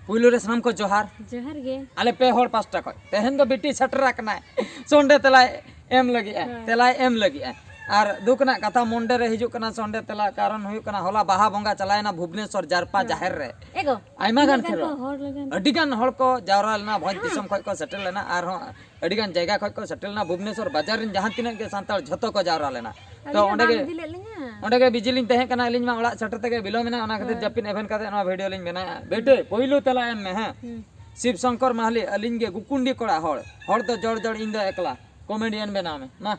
पुइलू रे सनम को जोहार गे आले पे होड़ पास्टा को तेहन दो बिटी सटरा कना सोंडे तलाय एम लगी तेलाय एम लगी और दुकना कथा मुंडे रे हिजु कना सोंडे तला कारण हुयु कना होला बाहा बंगा चलायना भुवनेश्वर जारपा जाहेर रे एगो आइमा गान खेरो अडिगान हड़ को जावरा लेना भोज दिसम खय को सेटल लेना और अडिगान जगह खय को सेटल ना भुवनेश्वर बाजार रिन जहां तिना के सांताल झतो को जावरा लेना तो ओंडे के बिजली तहे कना लिन मा ओड़ा सटर तके बिलो मेना ओना खातिर जपिन एवेन काते ना वीडियो लिन बना बेटे पहिलो तला एम में है शिव शंकर महली अलिन के गुकुंडी कोड़ा हड़ तो जड़ जड़ इन दो एकला कॉमेडियन बना में मा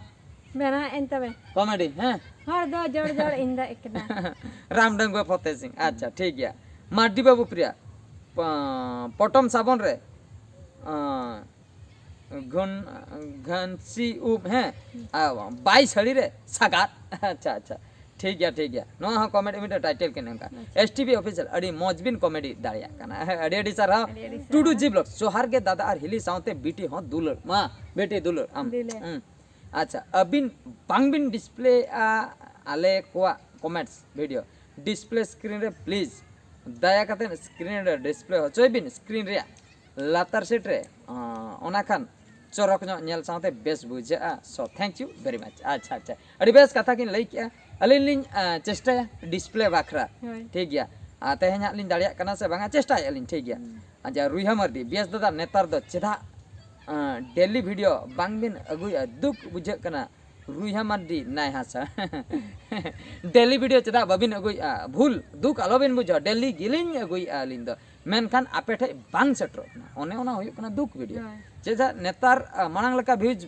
बना एंतबे कॉमेडी हैं हर दो जड़ जड़ इन द एकना रामडंगो फतेह सिंह अच्छा ठीक गया मार्डी बाबू प्रिया पटम साबन रे घनसी उब हैं 22 हड़ी रे सागात अच्छा अच्छा ठीक है नो हाँ कॉमेडी में टाइटल के नंका एसटीवी ऑफिशियल अड़ी मौजबिन कॉमेडी दाड़िया कना अड़ी अड़ी सर टूडू जी ब्लॉग सोहार के दादा और हिली साउते बीटी हो दुलर मां बेटी दुलर अच्छा अबिन बांगबिन डिस्प्ले आले कोआ कमेंट्स वीडियो डिस्प्ले स्क्रीन रे प्लीज दया करते स्क्रीन रे डिस्प्ले हो चोयबिन स्क्रीन रे लातार सेट रे ओना खान चरक नेल साउते बेस बुझा so thank you very much अच्छा अच्छा अड़ी बेस कथा किन लई किया अलिन लिन चेष्टा डिस्प्ले बाखरा ठीक गया तेहना लिन दाड़िया कना से बांगा चेष्टा अलिन ठीक गया अच्छा रुइहा मर्दी बेस दादा नेतार दो चेदा डेली वीडियो बांगबिन अगुया दुख बुझे कना रुइहा मर्दी नाय हासा डेली वीडियो चेदा बाबिन अगुया भूल दुख आलोबिन बुझो डेली गिलिन अगुया अलिन दो मेनखान आपे ठे बांग सेटरो ओने ओना हुयु कना दुख वीडियो चेदा नेतार मांग लका व्यूज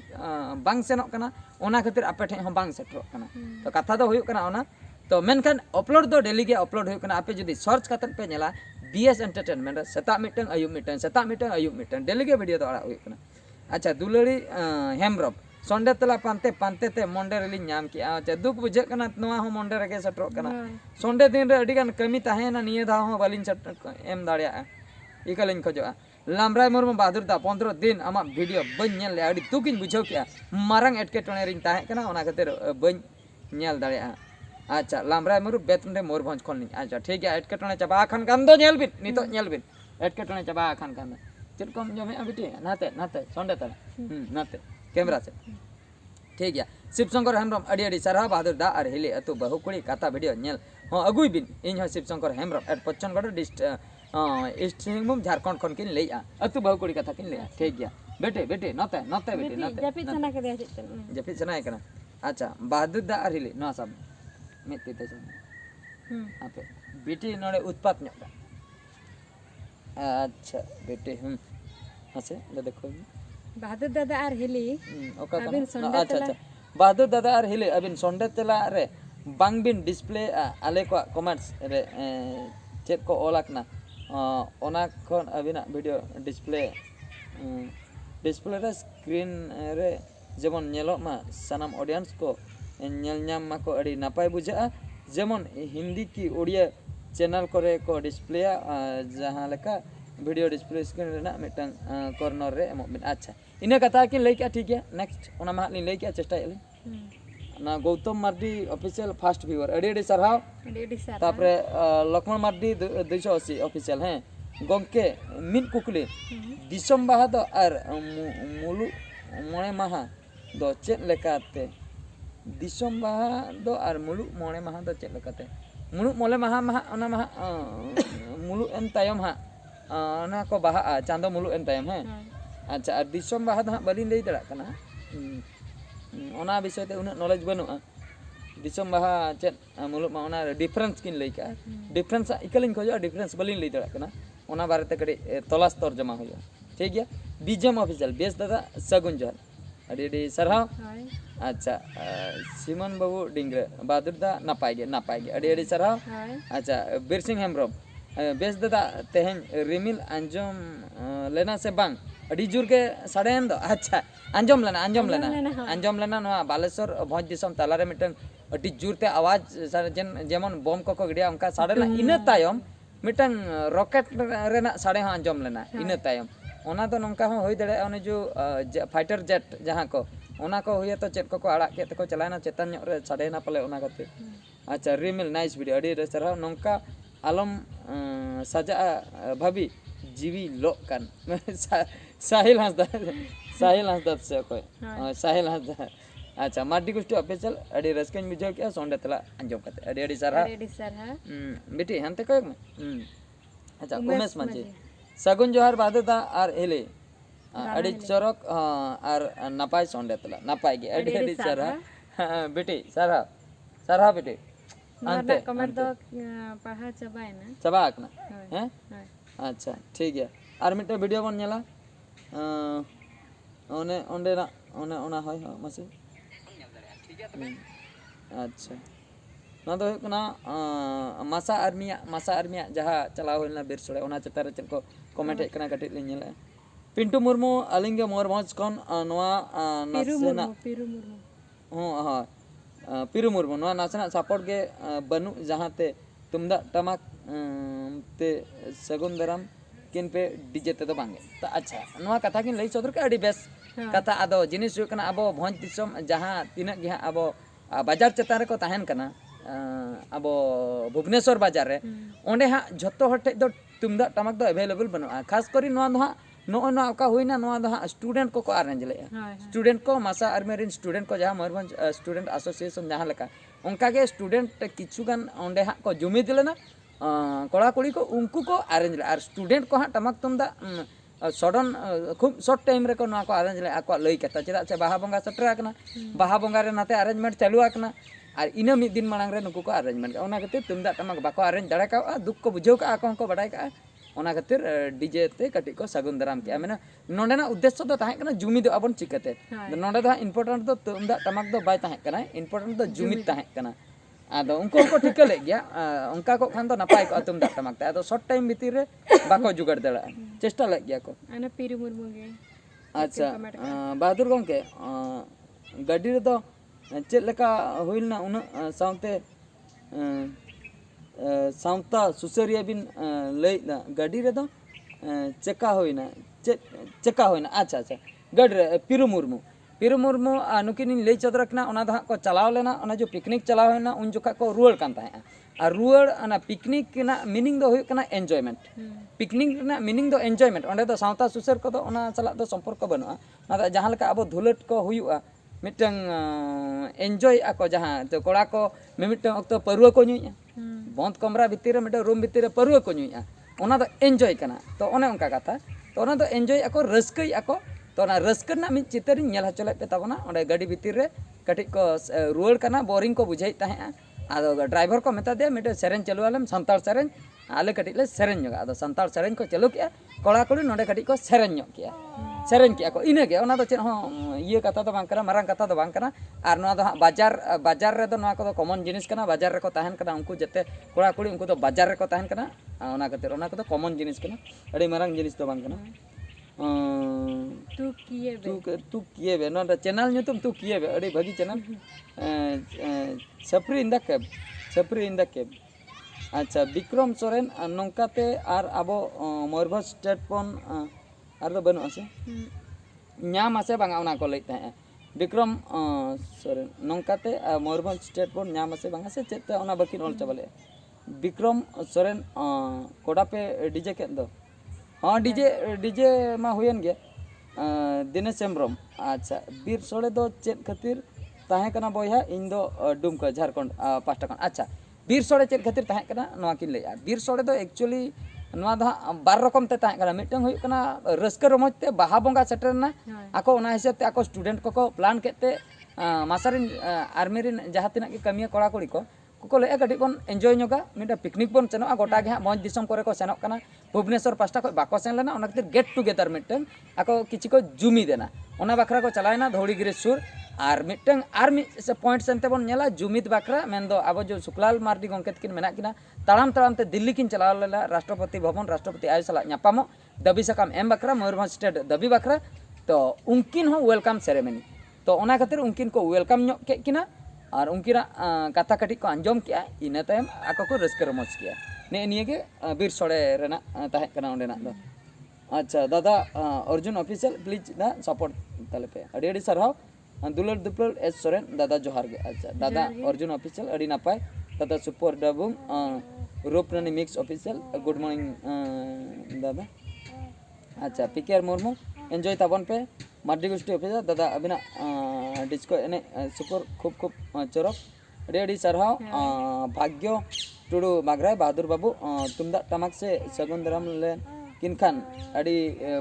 बांग सेनो कना ओना खातिर आपे ठे हो बांग सेटरो कना तो कथा दो हुयु कना ओना तो मेनखान अपलोड दो डेली के अपलोड हुयु कना आपे जदी सर्च कतन पे नेला बीएस एंटरटेनमेंट सेता मिटन अयुब मिटन सेता मिटन अयुब मिटन डेली के वीडियो तो आड़ा हुयु कना अच्छा दुलड़ी हेमब्रम संडे तला पांते पांते ते मंडे रेली नाम किया अच्छा दुख बुझे कना नवा हो मंडे रगे सटरो कना संडे दिन रे अडी गान कमी ताहेना निये धा हो बालिन सट एम दाड़िया इकलिन खोजो लामराय मुर्मू बहादुर दा 15 दिन आमा वीडियो बन नेल ले अडी दुकिन बुझाव किया मारंग एटके टणे रिन ताहे कना ओना खातिर बन नेल दाड़िया अच्छा लामराय मुरु बेतन रे मोरभंज खन अच्छा ठीक है एटके टणे चबा खान कान दो नेल बिन नितो नेल बिन एटके टणे चबा खान कान चेद कम जमे बिटी नाते नाते संडे तला नाते कैमरा से ठीक है शिवशंकर हेम्ब्रम अड़ी अड़ी सरहा बहादुर दा और हिली अतु बहुकुड़ी कथा वीडियो नेल हाँ अगुई बिन इन हो शिवशंकर हेम्ब्रम एट पच्चनगढ़ ईस्ट सिंहभूम झारखंड खन किन लैया अतु बहुकुड़ी कथा किन लैया ठीक गया बेटे बेटे नते नते बेटे नते जपित सना कना अच्छा बहादुर दा और हिली नो सब मित्ति ते आपे बेटी नोडे उत्पात न्योक अच्छा बेटे हसे ले देखो बहादुर दादा और हिली अबिन संडे अच्छा अच्छा बहादुर दादा और हिली अबिन संडे तला रे बांगबिन डिस्प्ले आले को कमेंट्स रे चेक को ओलाकना ओना खन अबिना वीडियो डिस्प्ले डिस्प्ले रे स्क्रीन रे जेमन नेलो मा सनम ऑडियंस को नेल नाम मा को अड़ी नापाय बुझा जेमन हिंदी की ओडिया चैनल करे को डिस्प्ले जहां लेका वीडियो डिस्प्ले स्क्रीन रेना मिटन कॉर्नर रे एमबिन अच्छा इना कथा कि लई क्या ठीक है नेक्स्ट ओना मा लई क्या चेष्टा यली ना Gautam Mardi official fast viewer अड़ी सरहाव तापरे लक्ष्मण मार्डी 280 ऑफिशियल हैं गोंके मिन कुकली दिसम बाहा दो और मुलु मोणे माहा दो चेत लेकाते दिसम बाहा दो और मुलु मोणे माहा दो चेत लेकाते मुलु मोले माहा माहा ओना माहा मुलु एम तायम हा ना को बाहा चांदो मुलु एम तायम है अच्छा और दिसम बाहा दो बालिन लई दड़ा कना ओना विषय ते उना नॉलेज बनुआ दिसम बाहा चेत मुलु मा ओना डिफरेंस किन लई का डिफरेंस इकलिन खोजो डिफरेंस बालिन लई दड़ा कना ओना बारे ते कड़ी तलाश तर्जमा होयो ठीक है बीजेम ऑफिशियल बेस दादा सगुन जोहर अड़ी सरहाव अच्छा सिमन बाबू डिंगरे बहादुर दा नापाय गे अड़ी सरहाव अच्छा बीर सिंह हेम्ब्रम बेस दादा तेहन रिमिल अंजम लेना से बांग अड़ी जुर के साड़े दो अच्छा अंजम लेना नवा बालेश्वर भोज दिसम तालारे मिटन अड़ी जुर ते आवाज जेमन बम को गिडिया उनका साड़े ना इना तायम मिटन रॉकेट रेना साड़े हाँ अंजम लेना इना तायम ओना तो नंका हो होई दड़े ओने जो फाइटर जेट जहां को ओना को हुए तो चेत को आड़ा के को चलाना चेतन न्यो रे साड़े ना पले ओना खातिर अच्छा रिमिल नाइस वीडियो अड़ी रे सरहा नंका आलम सजा भाभी जीवी लो कान साहिल हंसदा से कोई साहिल हंसदा अच्छा मार्डी कुछ ऑफिशियल अड़ी रस्कन बुझाव के सोंडे तला अंजम करते अड़ी सारा रेडी सर है बेटी हंते कोई में अच्छा उमेश मांझी सगुन जोहार बाददा आर हेले अड़ी चरक आर नपाय सोंडे तला नपाय गे अड़ी सारा बेटी सारा बेटी अंते कमेंट दो पढ़ा चबाय ना चबा आकना हैं अच्छा ठीक है आर मिटे वीडियो बन नेला ओने ओंडे ना ओने ओना होय मसे अच्छा ना तो कना मासा आर्मिया जहाँ चलाव होना बिर सोड़े ओना चतार चेक को कमेंट हे कना कटिट ले नेला पिंटू मुर्मू अलिंगे मोरभंज खन नवा नासेना पिरु मुर्मू हाँ पिरु मुर्मू नवा नासेना सपोर्ट के बनु जहाँ ते तुमदा टमाक ते सगुन दराम किन पे डीजे ते तो बांगे तो अच्छा नवा कथा किन लई सदर के अड़ी बेस कथा आदो जिनिस हुई कना अबो भंज दिसम जहाँ तिना गे अबो बाजार चेतान रे को ताहेन कना अबो भुवनेश्वर बाजार रे ओंडे हा झत्तो हटे दो तुमदा टमाक दो अवेलेबल बनुआ खास करी नवा दो नो का हुईना नवा दो स्टूडेंट को अरेंज ले स्टूडेंट को मासा आर्मी स्टूडेंट को जहाँ मयूरभंज स्टूडेंट एसोसिएशन जहाँ लेका उनका के स्टूडेंट किछु गान ओंडे हा को जुमिद लेना कड़ा कुड़ी को उनको को अरेंज ले और स्टूडेंट को हाँ टमाक तुमदा सडन खूब शॉर्ट टाइम रे को नवा को अरेंज ले आको लई कता चेदा से बाहा बंगा सटर आकना बाहा बंगा रे नाते अरेंजमेंट चालू आकना और इना मिद दिन मांग रे नुकु को अरेंजमेंट ओना खातिर तुमदा टमाक बाको अरेंज दड़ा का दुख को बुझाव का आको को बडाय का ओना खातिर डीजे ते कटी को सगुन दाराम के माने नोंडेना उद्देश्य दो ताहे कना जुमिद अबन चिकते नोंडे दो इंपोर्टेंट दो तुमदा टमाक दो बाय ताहे कना इंपोर्टेंट दो जुमिद ताहे कना आदो उनको को ठिका ले गया उनका को खान तो नपाय को तुम दाटा मागता आदो शॉर्ट टाइम भीतर रे बाको जुगाड़ दड़ा चेष्टा ले गया को आना पिरु मुर्मू गे अच्छा बहादुर गंके गाड़ी रे तो चेक लेका होइलना उन साउते साउता सुसरिया बिन लई गाड़ी रे तो चेका होइना अच्छा गाड़ी रे पिरु मुर्मू नुकिन लई चदरकना ओना दो को चलाव लेना ओना जो पिकनिक चलाव होना उन जोखा को रुआड़ कान ताहे और रुआड़ ना पिकनिक ना मीनिंग दो हुई कना एन्जॉयमेंट पिकनिक ना मीनिंग दो एन्जॉयमेंट ओंडे दो सावता सुसर को दो ओना चला दो संपर्क बनुआ ना जहाँ लेका अब धुलट को हुआ मिटंग एन्जॉय आको जहाँ तो कोड़ा को मिमिटंग अक्तो परुआ को नुइया बंद कमरा भीतर मिटंग रूम भीतर परुआ को नुइया ओना दो एन्जॉय कना तो ओने उनका कथा तो ओना दो एन्जॉय आको रस्कई आको तो ना रस्कर ना मिद चितर नेल हचले पे ताबना ओंडे गाड़ी भीतर रे कटिक को रुआड़ कना बोरिंग को बुझाई ताहे आदो ड्राइवर को मेता दे मिटे सेरेन चलु आलम संताल सेरेन आले कटिक ले सेरेन जोगा आदो संताल सेरेन को चलु के कोड़ा कुड़ी नोंडे कटिक को सेरेन ᱧᱚᱜ किया सेरेन किया को इने के ओना दो चेन हो ये कथा तो बांग करा मारंग कथा तो बांग करा आर नोआ दो बाजार रे दो नोआ को कॉमन जिनिस कना बाजार रे को ताहेन कना उनको जते कोड़ा कुड़ी उनको तो बाजार रे को ताहेन कना ओना खातिर ओना को तो कॉमन जिनिस कना अड़ी मारंग जिनिस तो बांग कना तू किए बे नोंडे चैनल ᱧᱩᱛᱩᱢ तू किए बे अड़ी भागी चैनल सफरी इन द केब अच्छा विक्रम सोरेन नौकाते आर आबो मयूरभंज स्टेट पन आर दो बनु आसे ᱧᱟᱢ आसे बांगा ओना को लई ताहे विक्रम सोरेन नौकाते मयूरभंज स्टेट पन ᱧᱟᱢ आसे बांगा से चेते ओना बकिन ऑल चाबले विक्रम सोरेन कोडा पे डीजे के दो हाँ डीजे मा हुयन गे दिनेश हेम्ब्रम अच्छा बीर सोड़े दो चेत खातिर ताहे कना बोया इन दो डुमका झारखंड पास्टा खन अच्छा बीर सोड़े चेत खातिर ताहे कना नवा किन लैया बीर सोड़े दो एक्चुअली नवा दा बार रकम ते ताहे कना मिटंग हुय कना रस्कर रमज ते बाहा बंगा सेटरना आको ओना हिसाब ते आको स्टूडेंट को प्लान केते मासारिन आर्मी रिन जहाँ तिना के कमिया कोड़ा कुड़ी को ले कटी बन एन्जॉय ᱧᱚᱜᱟ मिटा पिकनिक बन सेनोगा गोटा गे हाँ मौज दिसम करे को सेनोग कना भुवनेश्वर पास्टा को बाको सेन लेना ओना खातिर गेट टुगेदर मिटंग आको किछि को जुमी देना ओना बखरा को चलायना धौड़ीगिरी सुर और मिटंग आर मि से पॉइंट सेनते बन नेला जुमिद बखरा मेन दो अब जो सुकलाल मार्डी गंकेत किन मेना किना ताड़ाम ते दिल्ली किन चलाव लेला राष्ट्रपति भवन राष्ट्रपति आय सला ᱧᱟᱯᱟᱢᱚᱜ दबी सकाम एम बखरा मयूरभंज स्टेट दबी बखरा तो उनकिन हो वेलकम सेरेमनी तो ओना खातिर उनकिन को वेलकम ᱧᱚᱜ के किना और उनकिना कथा कटी को अंजम किया इना तायम आको को रस्कर रमज किया ने निये के बीर सोड़े रेना ताहे कना ओंडेना दो अच्छा दादा अर्जुन ऑफिशियल प्लीज दा सपोर्ट तले पे अड़ी अड़ी सरहाव दुलर दुपलर एस सोरेन दादा जोहार गे अच्छा दादा अर्जुन ऑफिशियल अड़ी नापाय दादा सुपर डबुंग रूपनानी मिक्स ऑफिशियल गुड मॉर्निंग दादा अच्छा पीकेआर मुर्मू एंजॉय ताबन पे मार्डी गोष्ठी ऑफिसर दादा अबिना डिस्को एने सुपर खूब खूब चोरक अड़ी सरहाव भाग्य टुडू बागराय बहादुर बाबू तुमदा टमाक से सगुन दराम ले किनखान अड़ी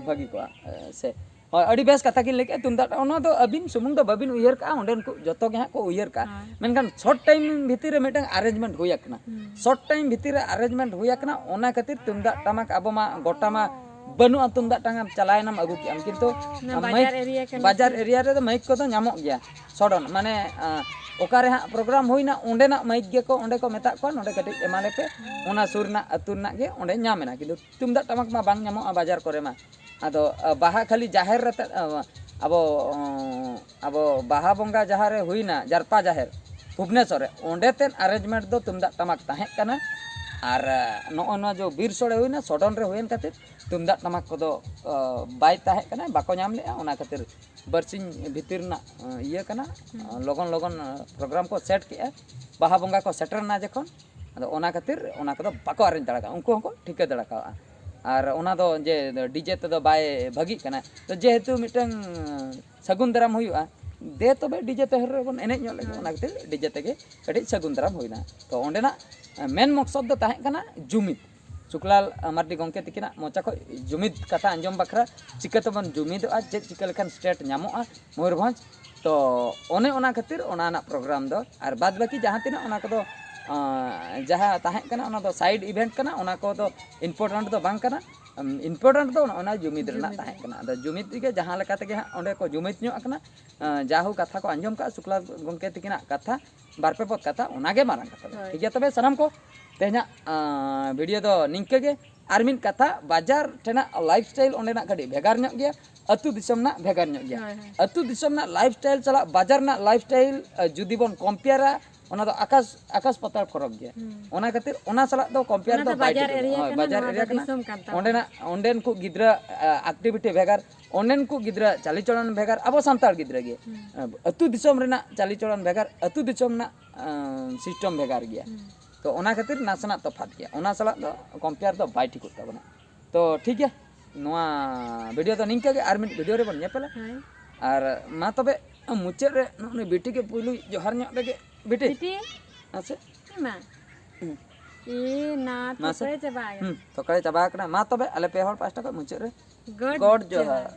भागी को से अड़ी बेस कथा किन लेके तुमदा ओना दो अबिन सुमुंग दो बबिन उयहर का ओंडेन को जतो के को उयहर का मेनखान शॉर्ट टाइम भीतर मेटंग अरेंजमेंट हुई आकना शॉर्ट टाइम भीतर अरेंजमेंट हुई आकना ओना खातिर तुमदा टमाक अब मा गोटा मा बनुआ तुमदा टांगा चलायनाम अगु कियाम किंतु बाजार एरिया रे माइक को तो नामो गया सडन माने ओकारे हा प्रोग्राम होइना ओंडेना माइक गे को ओंडे को मेता को ओंडे कटि एमाले पे ओना सुरना अतुरना गे ओंडे नामेना किंतु तुमदा टमाक मा बांग नामो बाजार करे मा आदो बाहा खाली जाहेर रे अब अब बाहा बंगा जहाँ रे हुइना जारपा जाहेर भुवनेश्वर ओंडे तेन अरेंजमेंट दो तुमदा टमाक ताहे कना और नॉ जो बीर सोड़े हुई सडन रे हुएन खातिर तुमदा टमाक को बाय ताहे कना बाको नाम ले ओना खातिर बरसिंग भीतर ना इया कना लगन लगन प्रोग्राम को सेट के बाहा बंगा को सेटर ना जखन अदो ओना खातिर ओना को बाको अरेंज दड़ा उनको को ठीक दड़ा का और ओना दो जे डीजे ते दो बाय भागी कना तो जेहेतु मिटंग सगुन दराम हुआ दे तबे डीजे ते हर बन एने ᱧᱚᱜ लगे ओना खातिर डीजे तेगे कड़ी सगुन दराम हुइना तो ओंडेना मेन मकसद दो ताहे कना जुमिद शुक्लाल मार्डी गंके तिकिना मोचा को जुमिद कथा अंजम बखरा चिकते बन जुमिद आ जे चिका लेखान स्टेट नामोआ मयूरभंज तो ओने ओना खातिर ओना ना प्रोग्राम दो और बाद बाकी जहां तिना ओना को दो जहां ताहे कना ओना दो साइड इवेंट कना ओना को दो इम्पोर्टेंट दो बांग कना इम्पोर्टेंट दो ओना जुमिद रना ताहे कना अदो जुमिद के जहां लेका तेगे ओंडे को जुमिद ᱧᱚᱜ कना जाहु कथा को अंजम का शुक्ला गंके तिकिना कथा बारपे पद कथा ओनागे मारंग कथा ठीक है तबे सनम को तेना वीडियो दो निंके गे आर मिन कथा बाजार ठेना लाइफस्टाइल ओंडेना कडी भेगार ᱧᱚᱜ गया अतु दिसम ना भेगार ᱧᱚᱜ गया अतु दिसम ना लाइफस्टाइल चला बाजार ना लाइफस्टाइल जुदी बन कंपेयरा ओना दो आकाश आकाश पताल फरक गया ओना खातिर ओना सला दो कंपेयर दो बाजार एरिया कना ओंडेना ओंडेन को गिद्रा एक्टिविटी भेगार ओंडेन को गिद्रा चाली चलन भेगार अब सांतार गिद्रा गे अतु दिसम रेना चाली चलन भेगार अतु दिसम ना सिस्टम भेगार गया तो ओना खातिर नासना तफात गया ओना सला दो कंपेयर दो बाय ठीक ताबना तो ठीक है नोआ वीडियो तो निंका के आर मिन वीडियो रे बन नेपला और मा तबे मुचे रे नुने बेटी के पुलु जोहार ᱧᱚᱜ लगे बेटी अच्छा मा ई ना तो करे चबा तो करे चबा कना मा तबे अले पे हर 5 टका मुचे रे गॉड जोहार